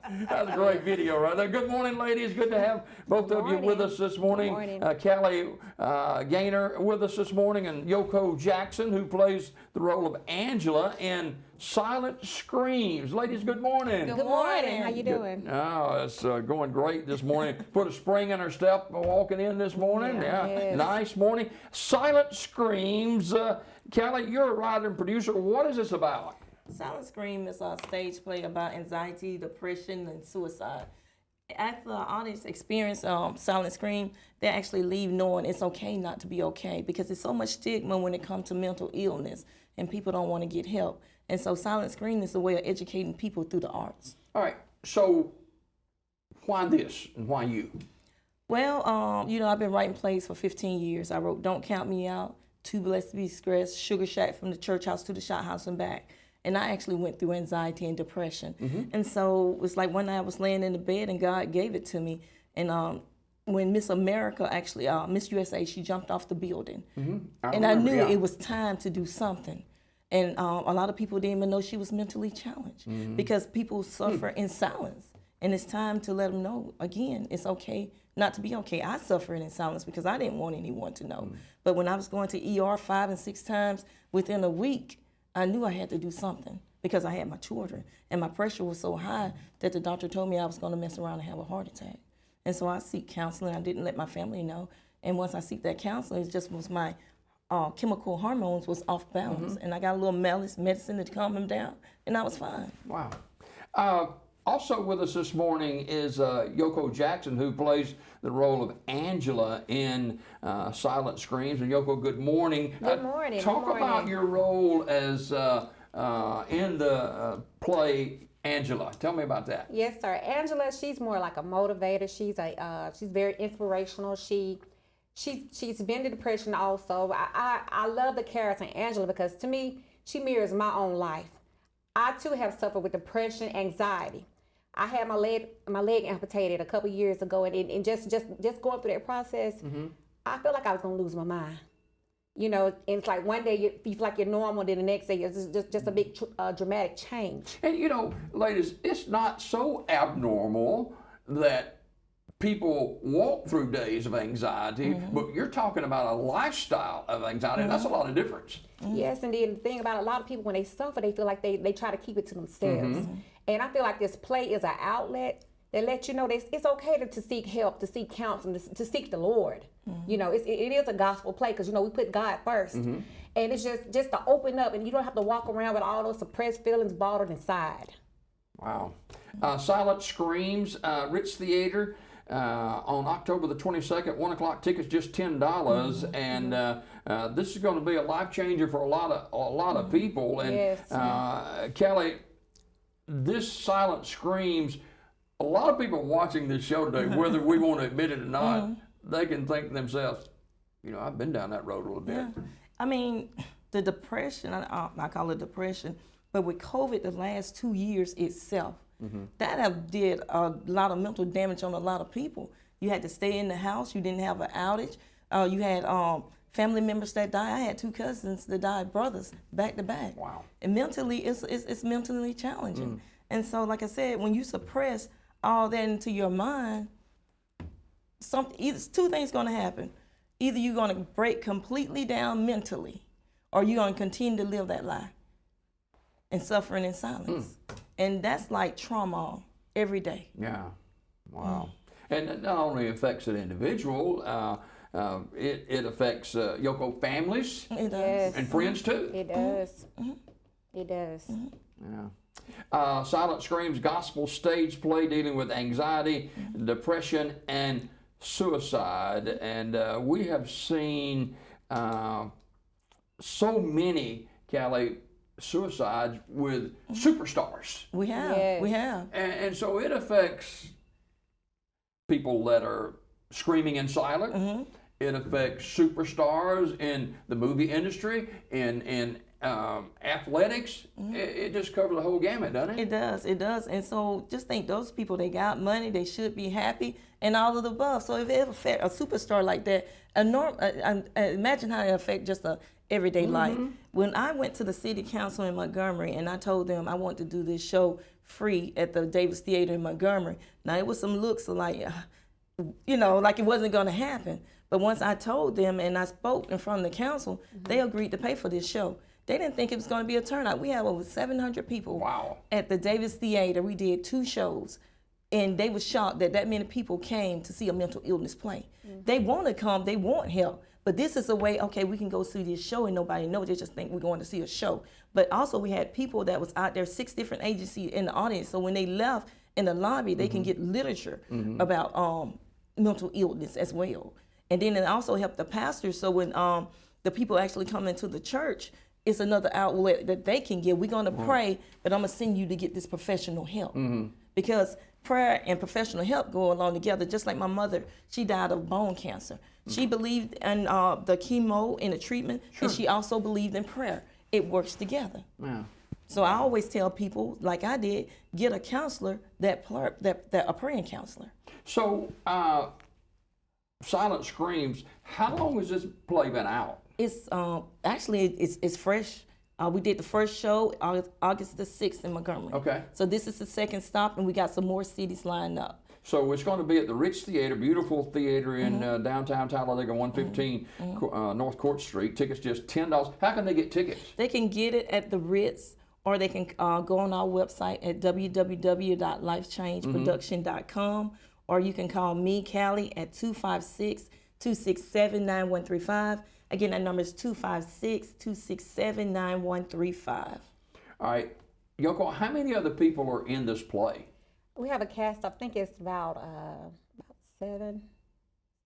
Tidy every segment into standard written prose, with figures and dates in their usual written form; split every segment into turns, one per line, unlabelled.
That's a great video right there. Good morning, ladies. Good to have both of you with us this morning.
Good morning.
Callie Gaynor with us this morning, and Yoko Jackson, who plays the role of Angela in Silent Screams. Ladies, good morning.
Good morning. How you doing?
Oh, it's going great this morning. Put a spring in her step walking in this morning.
Yes.
Nice morning. Silent Screams. Callie, you're a writer and producer. What is this about?
Silent Scream is a stage play about anxiety, depression, and suicide. After the audience experience Silent Scream, they actually leave knowing it's okay not to be okay, because there's so much stigma when it comes to mental illness, and people don't want to get help. And so Silent Scream is a way of educating people through the arts.
All right, so why this and why you?
Well, I've been writing plays for 15 years. I wrote Don't Count Me Out, Too Blessed to Be Stressed, Sugar Shack from the Church House to the Shot House and Back. And I actually went through anxiety and depression. And so it was like one night I was laying in the bed and God gave it to me. And when Miss America actually, Miss USA, she jumped off the building. I knew it was time to do something. And a lot of people didn't even know she was mentally challenged because people suffer in silence. And it's time to let them know, again, it's okay not to be okay. I suffered in silence because I didn't want anyone to know. But when I was going to ER 5 and 6 times within a week, I knew I had to do something because I had my children. And my pressure was so high that the doctor told me I was going to mess around and have a heart attack. And so I seek counseling. I didn't let my family know. And once I seek that counseling, it just was my chemical hormones was off balance. And I got a little medicine to calm them down, and I was fine.
Wow. Also with us this morning is Yoko Jackson, who plays the role of Angela in Silent Screams. And Yoko, good morning.
Good morning.
Talk
Good morning.
about your role as in the play Angela. Tell me about that.
Yes, sir. Angela, she's more like a motivator. She's very inspirational. She's been to depression also. I love the character Angela because to me, she mirrors my own life. I too have suffered with depression, anxiety. I had my leg amputated a couple years ago, and just going through that process, I felt like I was gonna lose my mind. You know, and it's like one day you feel like you're normal, then the next day it's just a big dramatic change.
And you know, ladies, it's not so abnormal that people walk through days of anxiety, but you're talking about a lifestyle of anxiety, and that's a lot of difference.
Yes, indeed. The thing about a lot of people, when they suffer, they feel like they try to keep it to themselves. And I feel like this play is an outlet that lets you know that it's okay to seek help, to seek counseling, to seek the Lord. You know, it is a gospel play because, you know, we put God first. And it's just to open up, and you don't have to walk around with all those suppressed feelings bottled inside.
Wow. Silent Screams, Ritz Theater, on October the 22nd, 1 o'clock, tickets just $10, and this is going to be a life changer for a lot of people. And
Yes.
Callie, this Silent Screams, a lot of people watching this show today, whether we want to admit it or not, they can think to themselves, you know, I've been down that road a little bit.
Yeah. I mean, the depression, I call it depression, but with COVID the last 2 years itself, that have did a lot of mental damage on a lot of people. You had to stay in the house. You didn't have an outage. You had family members that died. I had 2 cousins that died, brothers, back to back.
Wow.
And mentally, it's mentally challenging. And so, like I said, when you suppress all that into your mind, either 2 things going to happen. Either you're going to break completely down mentally, or you're going to continue to live that lie and suffering in silence. And that's like trauma every day.
Yeah. Wow. And it not only affects an individual, it affects Yoko families
It does.
Yes.
and friends too.
It does. It does.
Yeah. Silent Screams, gospel stage play dealing with anxiety, depression, and suicide. And we have seen so many, Callie, suicides with superstars.
We have.
Yes.
We have.
And so it affects people that are screaming in silence. It affects superstars in the movie industry, in athletics. It just covers the whole gamut, doesn't it?
It does. It does. And so just think those people, they got money, they should be happy, and all of the above. So if it affect a superstar like that, imagine how it affect just a everyday life. When I went to the city council in Montgomery and I told them I want to do this show free at the Davis Theater in Montgomery. Now, it was some looks like, like it wasn't going to happen. But once I told them and I spoke in front of the council, they agreed to pay for this show. They didn't think it was going to be a turnout. We have over 700 people at the Davis Theater. We did 2 shows. And they were shocked that many people came to see a mental illness play. They want to come, they want help. But this is a way, okay, we can go see this show and nobody knows. They just think we're going to see a show. But also we had people that was out there, 6 different agencies in the audience. So when they left in the lobby, they can get literature about mental illness as well. And then it also helped the pastors. So when the people actually come into the church, it's another outlet that they can get. We're going to pray, but I'm going to send you to get this professional help. Because prayer and professional help go along together. Just like my mother, she died of bone cancer. She believed in the chemo and the treatment, and she also believed in prayer. It works together. So I always tell people, like I did, get a counselor a praying counselor.
So, Silent Screams, how long has this play been out?
It's actually it's fresh. We did the first show August the 6th in Montgomery.
Okay.
So this is the second stop, and we got some more cities lined up.
So it's going to be at the Ritz Theater, beautiful theater in downtown Talladega, 115 North Court Street. Tickets just $10. How can they get tickets? They
can get it at the Ritz, or they can go on our website at www.lifechangeproduction.com, or you can call me, Callie, at 256-267-9135. Again, that number is 256-267-9135.
All right. Yoko, how many other people are in this play?
We have a cast, I think it's about 7.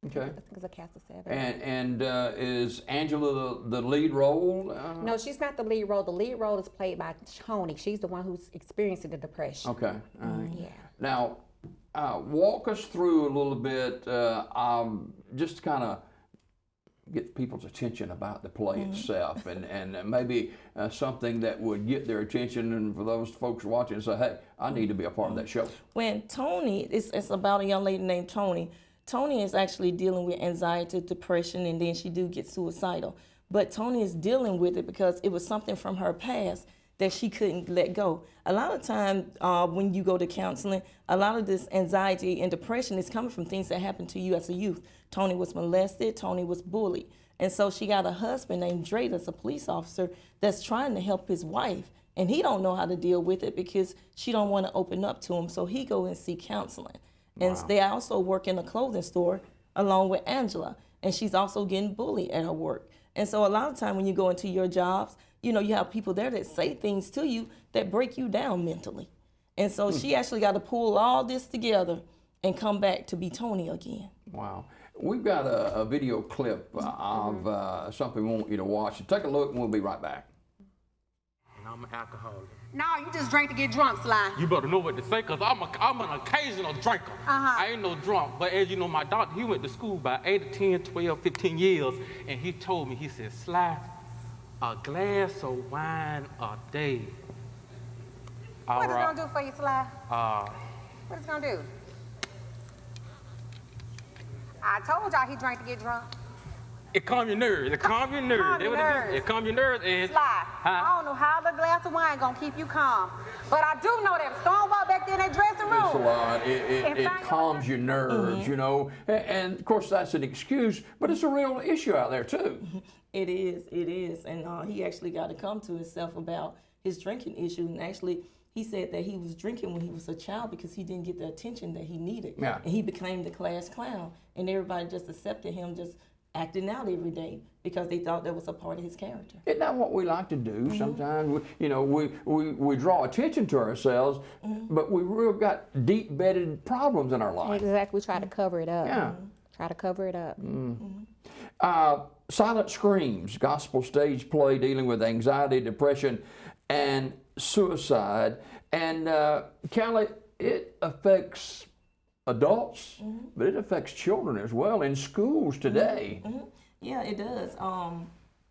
Okay.
I think it's a cast of 7.
And is Angela the lead role?
No, she's not the lead role. The lead role is played by Tony. She's the one who's experiencing the depression.
Okay.
Yeah.
Now, walk us through a little bit, just to kind of get people's attention about the play itself, and maybe something that would get their attention, and for those folks watching, say, hey, I need to be a part of that show.
When Tony, it's about a young lady named Tony. Tony is actually dealing with anxiety, depression, and then she do get suicidal. But Tony is dealing with it because it was something from her past that she couldn't let go. A lot of time when you go to counseling, a lot of this anxiety and depression is coming from things that happened to you as a youth. Tony was molested, Tony was bullied. And so she got a husband named Dre that's a police officer that's trying to help his wife. And he don't know how to deal with it because she don't want to open up to him. So he go and seek counseling. And they also work in a clothing store along with Angela. And she's also getting bullied at her work. And so a lot of time when you go into your jobs, you have people there that say things to you that break you down mentally. And so she actually got to pull all this together and come back to be Tony again.
Wow. We've got a video clip of something we want you to watch. Take a look and we'll be right back.
And I'm an alcoholic.
No, you just drink to get drunk, Sly.
You better know what to say, because I'm an occasional drinker. I ain't no drunk. But as you know, my doctor, he went to school by 8, 10, 12, 15 years, and he told me, he said, Sly, a glass of wine a day.
What is it going to do for you, Sly? What is it going to do? I told y'all he drank to get drunk.
It calm your nerves. It calm your nerves. It calm your nerves.
Sly, I don't know how the glass of wine gonna keep you calm, but I do know that Stonewall back there in that dressing room.
It's a lot. It calms your nerves, and of course that's an excuse, but it's a real issue out there too.
It is, and he actually got to come to himself about his drinking issue, and actually he said that he was drinking when he was a child because he didn't get the attention that he needed, and he became the class clown, and everybody just accepted him just acting out every day because they thought that was a part of his character.
Isn't that what we like to do sometimes? We draw attention to ourselves, but we really got deep-bedded problems in our life.
Exactly. We try to cover it up.
Yeah.
Try to cover it up.
Silent Screams, gospel stage play dealing with anxiety, depression, and suicide. And Callie, it affects adults, but it affects children as well in schools today.
Yeah, it does.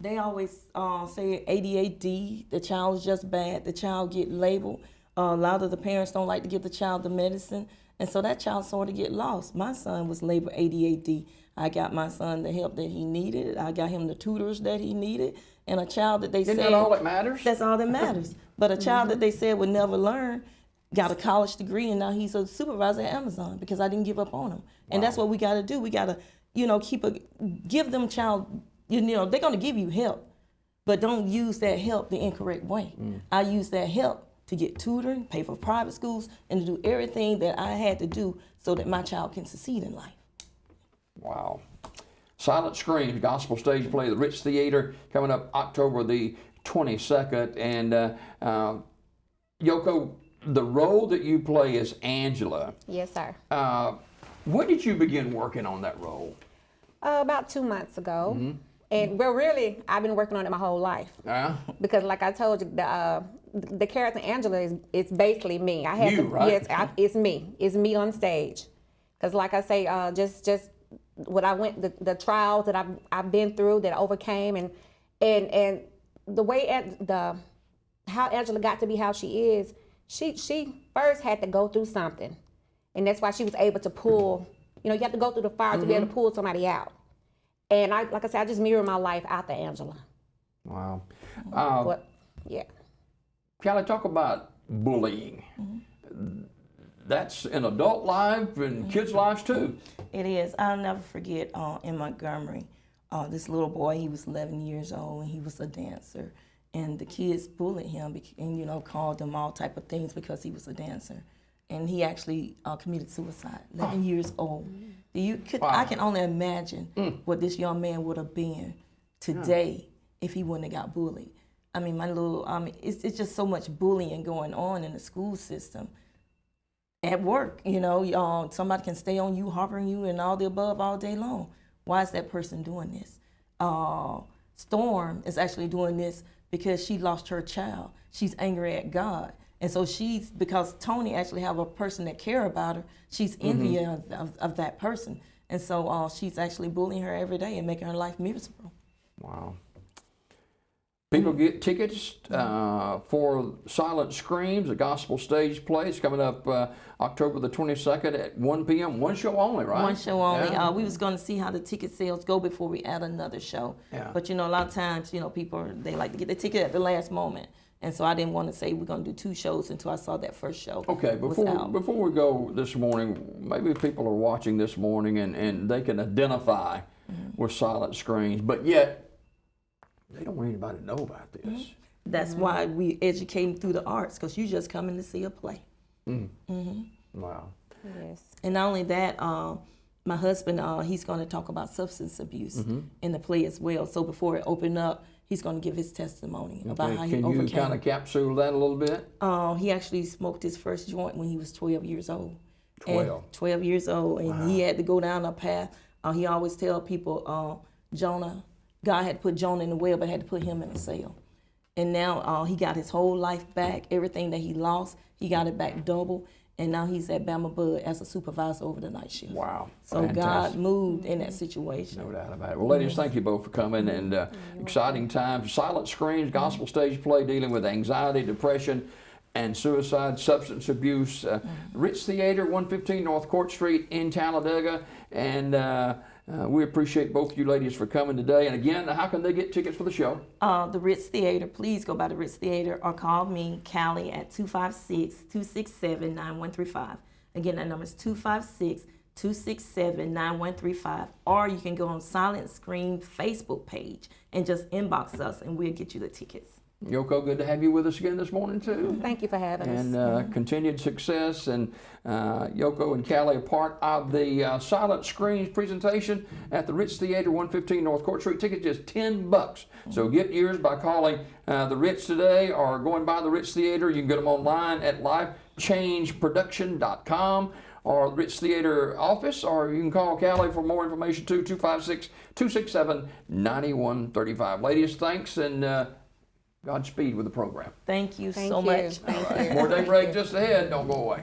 They always say ADHD, the child's just bad, the child get labeled. A lot of the parents don't like to give the child the medicine, and so that child sort of get lost. My son was labeled ADHD. I got my son the help that he needed. I got him the tutors that he needed. And a child that they said...
Isn't that all that matters?
That's all that matters. But a child that they said would never learn, got a college degree, and now he's a supervisor at Amazon because I didn't give up on him. And that's what we got to do. We got to, give them they're going to give you help, but don't use that help the incorrect way. I use that help to get tutoring, pay for private schools, and to do everything that I had to do so that my child can succeed in life.
Wow. Silent Screams, gospel stage play, the Ritz Theater, coming up October the 22nd. And Yoko, the role that you play is Angela.
Yes, sir.
When did you begin working on that role?
About 2 months ago. And well, really, I've been working on it my whole life. Because like I told you, the character Angela is basically me. I had
you, right?
Yes, it's me. It's me on stage. Because like I say, just what I went, the trials that I've been through, that I overcame, and the way how Angela got to be how she is, she first had to go through something, and that's why she was able to pull. You have to go through the fire to be able to pull somebody out. And like I said, I just mirror my life after Angela.
Wow.
Yeah.
Callie, talk about bullying. That's in adult life and kids' lives too.
It is. I'll never forget in Montgomery, this little boy, he was 11 years old, and he was a dancer. And the kids bullied him and, called him all type of things because he was a dancer. And he actually committed suicide, 11 years old. I can only imagine what this young man would have been today if he wouldn't have got bullied. I mean, it's just so much bullying going on in the school system. At work, somebody can stay on you, harboring you, and all the above all day long. Why is that person doing this? Storm is actually doing this because she lost her child. She's angry at God. And so because Tony actually have a person that care about her, she's envious of that person. And so she's actually bullying her every day and making her life miserable.
Wow. People get tickets for Silent Screams, a gospel stage play. It's coming up October the 22nd at 1 p.m. One show only, right?
One show only.
Yeah.
We was going to see how the ticket sales go before we add another show.
Yeah.
But, a lot of times, people, they like to get the ticket at the last moment. And so I didn't want to say we're going to do 2 shows until I saw that first show.
Okay, before we go this morning, maybe people are watching this morning and they can identify with Silent Screams, but yet they don't want anybody to know about this.
That's why we educate through the arts, because you just coming to see a play.
Wow.
Yes.
And not only that, my husband, he's going to talk about substance abuse in the play as well. So before it opened up, he's going to give his testimony about how he overcame.
Can you kind of capsule that a little bit?
He actually smoked his first joint when he was 12 years old.
12
years old, and he had to go down a path. He always tell people, God had to put Jonah in the well, but had to put him in a cell. And now he got his whole life back. Everything that he lost, he got it back double. And now he's at Bama Bud as a supervisor over the night shift.
Wow.
So
Fantastic.
God moved in that situation.
No doubt about it. Well, ladies, thank you both for coming. And exciting times. Silent Screams, gospel stage play dealing with anxiety, depression, and suicide, substance abuse. Ritz Theater, 115 North Court Street in Talladega. And we appreciate both of you ladies for coming today. And again, how can they get tickets for the show?
The Ritz Theater, please go by the Ritz Theater or call me, Callie, at 256-267-9135. Again, that number is 256-267-9135. Or you can go on Silent Scream Facebook page and just inbox us and we'll get you the tickets.
Yoko, good to have you with us again this morning, too.
Thank you for having us.
And continued success. And Yoko and Callie are part of the Silent Screams presentation at the Ritz Theater, 115 North Court Street. Tickets just $10. So get yours by calling the Ritz today or going by the Ritz Theater. You can get them online at lifechangeproduction.com or Ritz Theater office, or you can call Callie for more information, too, 256-267-9135. Ladies, thanks, and Godspeed with the program.
Thank you so
you.
much.
Thank you.
More Daybreak just ahead. Don't go away.